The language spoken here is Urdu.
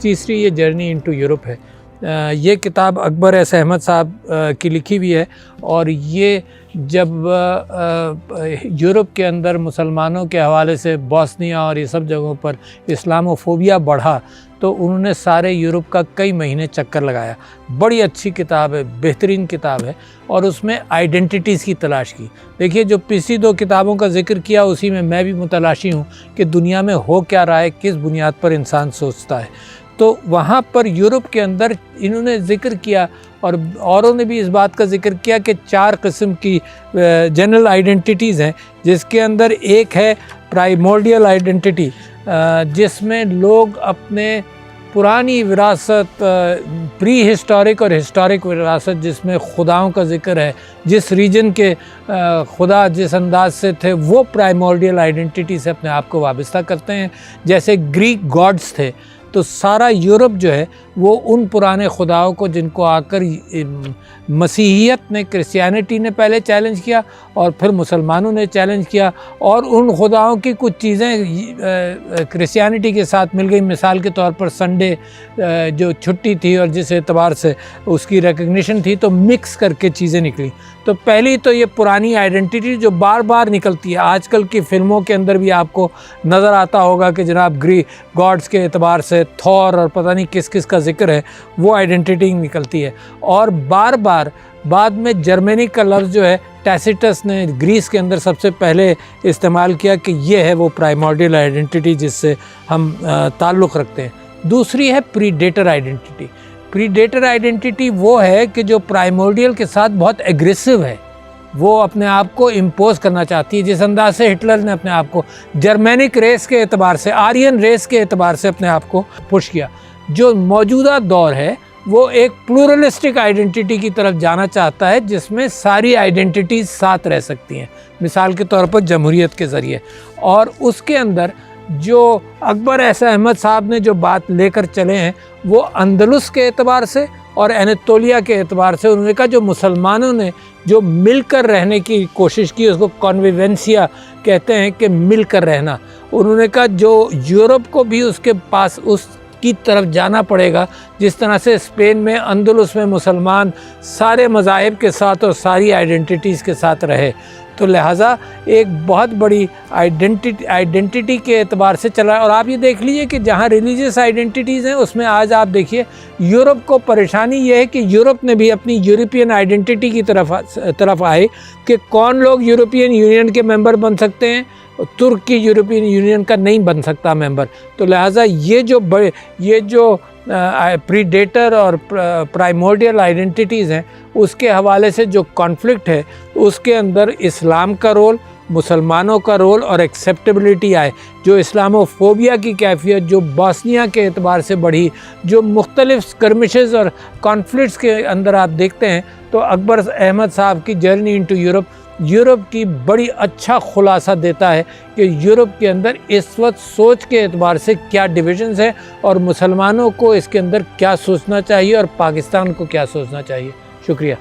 تیسری یہ جرنی انٹو یورپ ہے۔ یہ کتاب اکبر ایس احمد صاحب کی لکھی ہوئی ہے، اور یہ جب یورپ کے اندر مسلمانوں کے حوالے سے بوسنیا اور یہ سب جگہوں پر اسلاموفوبیا بڑھا تو انہوں نے سارے یورپ کا کئی مہینے چکر لگایا۔ بڑی اچھی کتاب ہے، بہترین کتاب ہے، اور اس میں آئیڈینٹیٹیز کی تلاش کی۔ دیکھیے جو پچھلی 2 کتابوں کا ذکر کیا اسی میں بھی متلاشی ہوں کہ دنیا میں ہو کیا رہا ہے، کس بنیاد پر انسان سوچتا ہے۔ تو وہاں پر یورپ کے اندر انہوں نے ذکر کیا، اور اوروں نے بھی اس بات کا ذکر کیا کہ 4 قسم کی جنرل آئیڈینٹیٹیز ہیں، جس کے اندر ایک ہے پرائمورڈیل آئیڈینٹیٹی، جس میں لوگ اپنے پرانی وراثت، پری ہسٹورک اور ہسٹورک وراثت، جس میں خداؤں کا ذکر ہے، جس ریجن کے خدا جس انداز سے تھے، وہ پرائمورڈیل آئیڈینٹیٹی سے اپنے آپ کو وابستہ کرتے ہیں۔ جیسے گریک گاڈز تھے، تو سارا یورپ جو ہے وہ ان پرانے خداؤں کو، جن کو آ کر مسیحیت نے، کرسچینٹی نے پہلے چیلنج کیا اور پھر مسلمانوں نے چیلنج کیا، اور ان خداؤں کی کچھ چیزیں کرسچینٹی کے ساتھ مل گئی۔ مثال کے طور پر سنڈے جو چھٹی تھی اور جس اعتبار سے اس کی ریکگنیشن تھی، تو مکس کر کے چیزیں نکلی۔ تو پہلی تو یہ پرانی آئیڈینٹی جو بار بار نکلتی ہے، آج کل کی فلموں کے اندر بھی آپ کو نظر آتا ہوگا کہ جناب گریک گاڈز کے اعتبار سے تھور اور پتہ نہیں کس کس کا ذکر ہے، وہ آئیڈینٹی نکلتی ہے۔ اور بار بار بعد میں جرمنی کا لفظ جو ہے ٹیسیٹس نے گریس کے اندر سب سے پہلے استعمال کیا کہ یہ ہے وہ پرائمورڈیل آئیڈینٹی جس سے ہم تعلق رکھتے ہیں۔ دوسری ہے پریڈیٹر آئیڈینٹی۔ پریڈیٹر آئیڈینٹی وہ ہے کہ جو پرائمورڈیل کے ساتھ بہت ایگریسو ہے، وہ اپنے آپ کو امپوز کرنا چاہتی ہے، جس انداز سے ہٹلر نے اپنے آپ کو جرمینک ریس کے اعتبار سے، آرین ریس کے اعتبار سے اپنے آپ کو پش کیا۔ جو موجودہ دور ہے وہ ایک پلورلسٹک آئیڈینٹی کی طرف جانا چاہتا ہے، جس میں ساری آئیڈینٹیز ساتھ رہ سکتی ہیں، مثال کے طور پر جمہوریت کے ذریعے۔ اور اس کے اندر جو اکبر ایس احمد صاحب نے جو بات لے کر چلے ہیں، وہ اندلس کے اعتبار سے اور انیتولیا کے اعتبار سے انہوں نے کہا جو مسلمانوں نے جو مل کر رہنے کی کوشش کی، اس کو کنویونسیا کہتے ہیں کہ مل کر رہنا۔ انہوں نے کہا جو یورپ کو بھی اس کے پاس اس کی طرف جانا پڑے گا، جس طرح سے اسپین میں، اندلس میں مسلمان سارے مذاہب کے ساتھ اور ساری آئیڈینٹیز کے ساتھ رہے۔ تو لہٰذا ایک بہت بڑی آئیڈینٹی کے اعتبار سے چلا ہے۔ اور آپ یہ دیکھ لیجئے کہ جہاں ریلیجیس آئیڈینٹیز ہیں، اس میں آج آپ دیکھیے یورپ کو پریشانی یہ ہے کہ یورپ نے بھی اپنی یورپین آئیڈینٹی کی طرف آئے کہ کون لوگ یورپین یونین کے ممبر بن سکتے ہیں، ترک کی یورپین یونین کا نہیں بن سکتا ممبر۔ تو لہٰذا یہ جو پریڈیٹر اور پرائمورڈیل آئیڈینٹیز ہیں، اس کے حوالے سے جو کانفلکٹ ہے، اس کے اندر اسلام کا رول، مسلمانوں کا رول اور ایکسیپٹیبلٹی آئے۔ جو اسلاموفوبیا کی کیفیت جو بوسنیا کے اعتبار سے بڑھی، جو مختلف اسکرمشز اور کانفلکٹس کے اندر آپ دیکھتے ہیں، تو اکبر احمد صاحب کی جرنی انٹو یورپ کی بڑی اچھا خلاصہ دیتا ہے کہ یورپ کے اندر اس وقت سوچ کے اعتبار سے کیا ڈویژنز ہیں، اور مسلمانوں کو اس کے اندر کیا سوچنا چاہیے اور پاکستان کو کیا سوچنا چاہیے۔ شکریہ۔